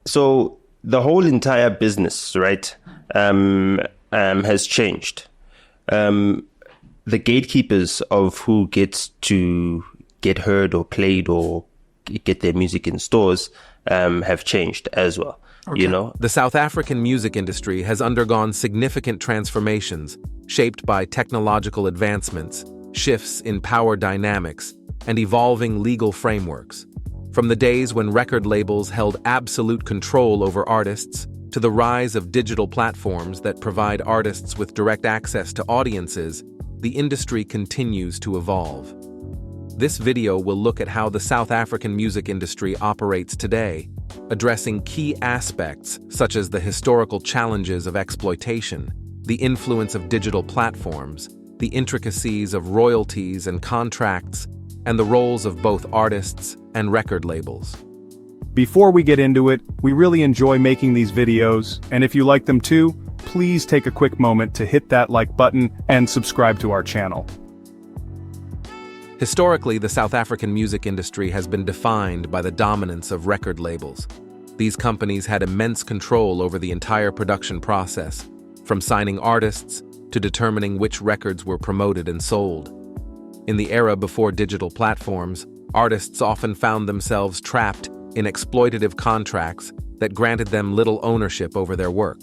So the whole entire business, right, has changed. The gatekeepers of who gets to get heard or played or get their music in stores have changed as well. Okay. You know, the South African music industry has undergone significant transformations shaped by technological advancements, shifts in power dynamics, and evolving legal frameworks. From the days when record labels held absolute control over artists to the rise of digital platforms that provide artists with direct access to audiences, the industry continues to evolve. This video will look at how the South African music industry operates today, addressing key aspects such as the historical challenges of exploitation, the influence of digital platforms, the intricacies of royalties and contracts, and the roles of both artists and record labels. Before we get into it, we really enjoy making these videos, and if you like them too, please take a quick moment to hit that like button and subscribe to our channel. Historically, the South African music industry has been defined by the dominance of record labels. These companies had immense control over the entire production process, from signing artists to determining which records were promoted and sold. In the era before digital platforms, artists often found themselves trapped in exploitative contracts that granted them little ownership over their work.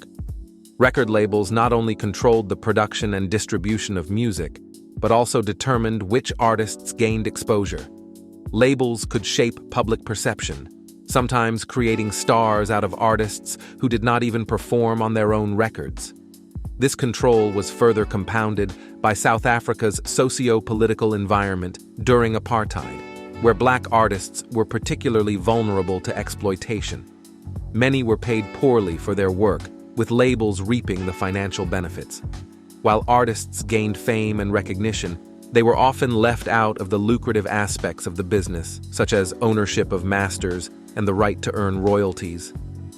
Record labels not only controlled the production and distribution of music, but also determined which artists gained exposure. Labels could shape public perception, sometimes creating stars out of artists who did not even perform on their own records. This control was further compounded by South Africa's socio-political environment during apartheid, where black artists were particularly vulnerable to exploitation. Many were paid poorly for their work, with labels reaping the financial benefits. While artists gained fame and recognition, they were often left out of the lucrative aspects of the business, such as ownership of masters and the right to earn royalties.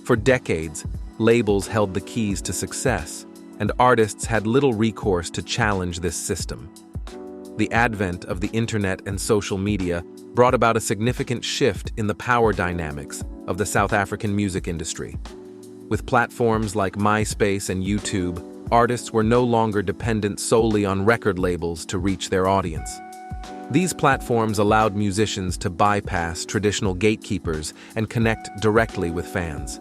For decades, labels held the keys to success, and artists had little recourse to challenge this system. The advent of the internet and social media brought about a significant shift in the power dynamics of the South African music industry. With platforms like MySpace and YouTube, artists were no longer dependent solely on record labels to reach their audience. These platforms allowed musicians to bypass traditional gatekeepers and connect directly with fans.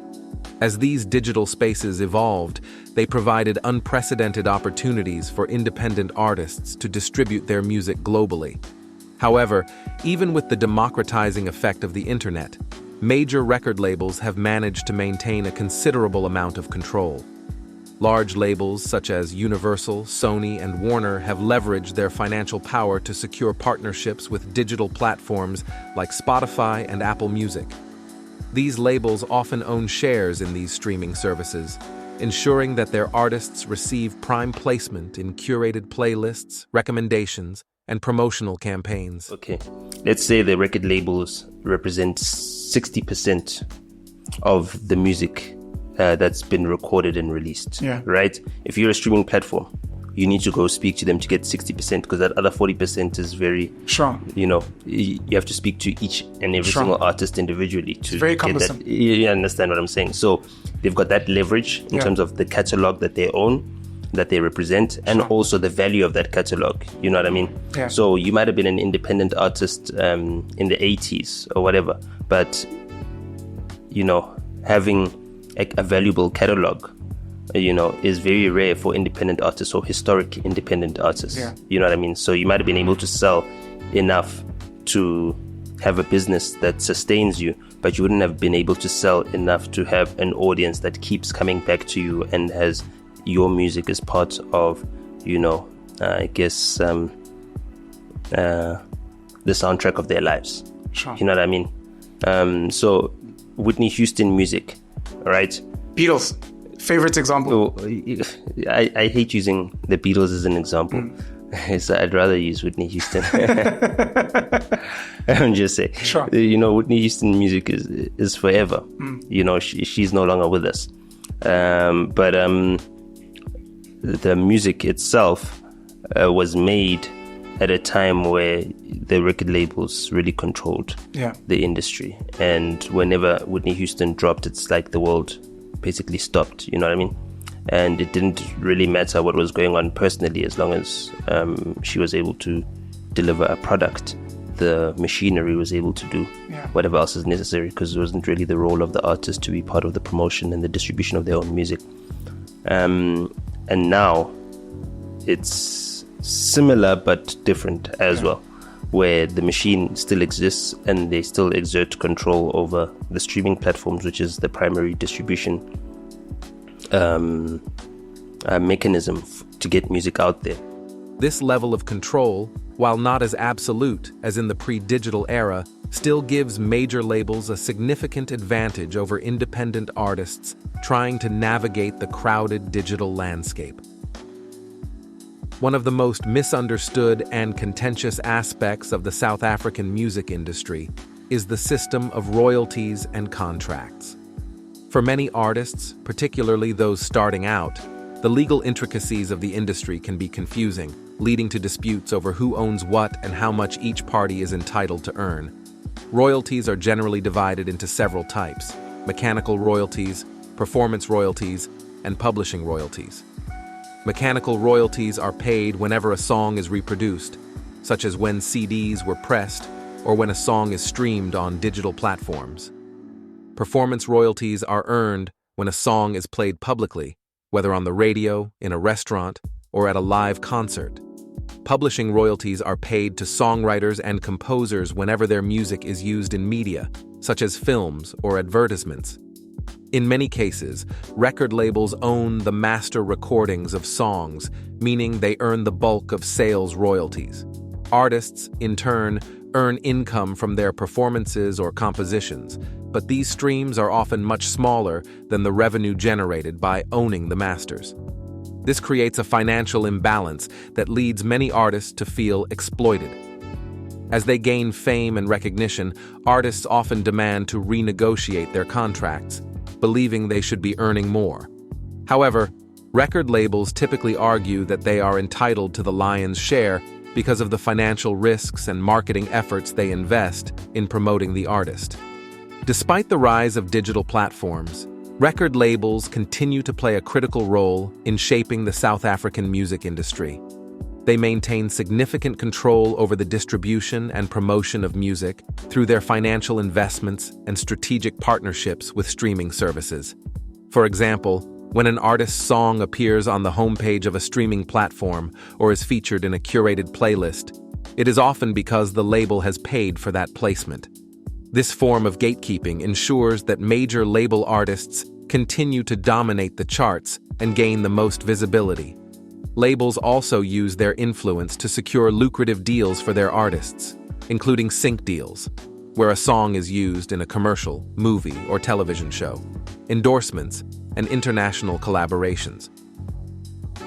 As these digital spaces evolved, they provided unprecedented opportunities for independent artists to distribute their music globally. However, even with the democratizing effect of the internet, major record labels have managed to maintain a considerable amount of control. Large labels such as Universal, Sony, and Warner have leveraged their financial power to secure partnerships with digital platforms like Spotify and Apple Music. These labels often own shares in these streaming services, ensuring that their artists receive prime placement in curated playlists, recommendations, and promotional campaigns. Okay, let's say the record labels represent 60% of the music that's been recorded and released, right? If you're a streaming platform, you need to go speak to them to get 60% because that other 40% is very strong. You know, you have to speak to each and every single artist individually to very get that. You understand what I'm saying? So they've got that leverage in terms of the catalog that they own, that they represent, and also the value of that catalog. You know what I mean? Yeah. So you might have been an independent artist in the 80s or whatever, but you know, having a valuable catalog, you know, is very rare for independent artists or historic independent artists. You know what I mean? So you might have been able to sell enough to have a business that sustains you, but you wouldn't have been able to sell enough to have an audience that keeps coming back to you and has your music as part of, you know, I guess the soundtrack of their lives. You know what I mean? So Whitney Houston music, right? Beatles, favorite example. So, I hate using the Beatles as an example. So I'd rather use Whitney Houston. I'm just saying. You know, Whitney Houston music is forever. You know, she's no longer with us. But the music itself was made at a time where the record labels really controlled the industry. And whenever Whitney Houston dropped, it's like the world basically stopped, you know what I mean? And it didn't really matter what was going on personally, as long as she was able to deliver a product. The machinery was able to do whatever else is necessary, because it wasn't really the role of the artist to be part of the promotion and the distribution of their own music. And now it's similar but different as well, where the machine still exists and they still exert control over the streaming platforms, which is the primary distribution mechanism to get music out there. This level of control, while not as absolute as in the pre-digital era, still gives major labels a significant advantage over independent artists trying to navigate the crowded digital landscape. One of the most misunderstood and contentious aspects of the South African music industry is the system of royalties and contracts. For many artists, particularly those starting out, the legal intricacies of the industry can be confusing, leading to disputes over who owns what and how much each party is entitled to earn. Royalties are generally divided into several types: mechanical royalties, performance royalties, and publishing royalties. Mechanical royalties are paid whenever a song is reproduced, such as when CDs were pressed or when a song is streamed on digital platforms. Performance royalties are earned when a song is played publicly, whether on the radio, in a restaurant, or at a live concert. Publishing royalties are paid to songwriters and composers whenever their music is used in media, such as films or advertisements. In many cases, record labels own the master recordings of songs, meaning they earn the bulk of sales royalties. Artists, in turn, earn income from their performances or compositions, but these streams are often much smaller than the revenue generated by owning the masters. This creates a financial imbalance that leads many artists to feel exploited. As they gain fame and recognition, artists often demand to renegotiate their contracts, believing they should be earning more. However, record labels typically argue that they are entitled to the lion's share because of the financial risks and marketing efforts they invest in promoting the artist. Despite the rise of digital platforms, record labels continue to play a critical role in shaping the South African music industry. They maintain significant control over the distribution and promotion of music through their financial investments and strategic partnerships with streaming services. For example, when an artist's song appears on the homepage of a streaming platform or is featured in a curated playlist, it is often because the label has paid for that placement. This form of gatekeeping ensures that major label artists continue to dominate the charts and gain the most visibility. Labels also use their influence to secure lucrative deals for their artists, including sync deals, where a song is used in a commercial, movie, or television show, endorsements, and international collaborations.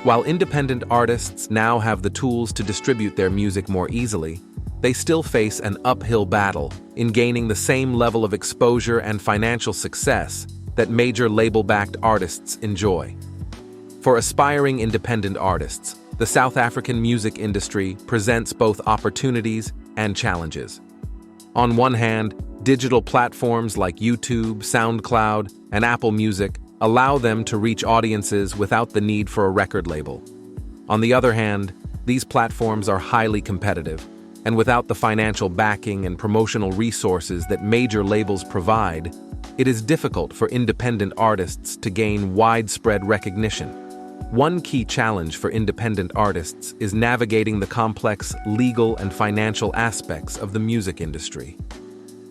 While independent artists now have the tools to distribute their music more easily, they still face an uphill battle in gaining the same level of exposure and financial success that major label-backed artists enjoy. For aspiring independent artists, the South African music industry presents both opportunities and challenges. On one hand, digital platforms like YouTube, SoundCloud, and Apple Music allow them to reach audiences without the need for a record label. On the other hand, these platforms are highly competitive, and without the financial backing and promotional resources that major labels provide, it is difficult for independent artists to gain widespread recognition. One key challenge for independent artists is navigating the complex legal and financial aspects of the music industry.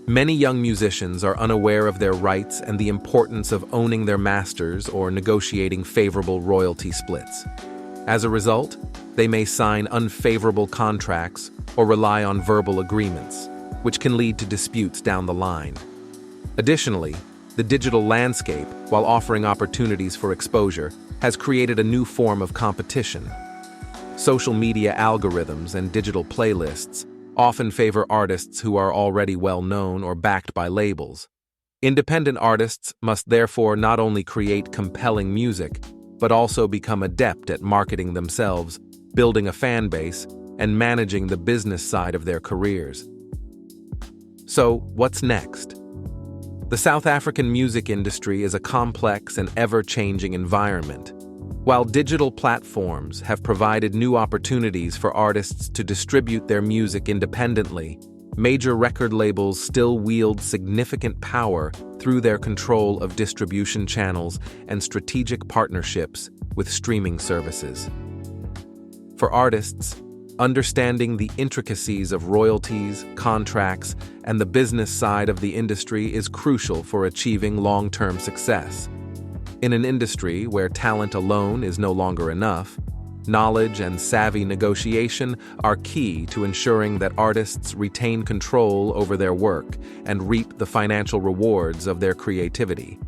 Many young musicians are unaware of their rights and the importance of owning their masters or negotiating favorable royalty splits. As a result, they may sign unfavorable contracts or rely on verbal agreements, which can lead to disputes down the line. Additionally, the digital landscape, while offering opportunities for exposure, has created a new form of competition. Social media algorithms and digital playlists often favor artists who are already well known or backed by labels. Independent artists must therefore not only create compelling music, but also become adept at marketing themselves, building a fan base, and managing the business side of their careers. So, what's next? The South African music industry is a complex and ever-changing environment. While digital platforms have provided new opportunities for artists to distribute their music independently, major record labels still wield significant power through their control of distribution channels and strategic partnerships with streaming services. For artists, understanding the intricacies of royalties, contracts, and the business side of the industry is crucial for achieving long-term success. In an industry where talent alone is no longer enough, knowledge and savvy negotiation are key to ensuring that artists retain control over their work and reap the financial rewards of their creativity.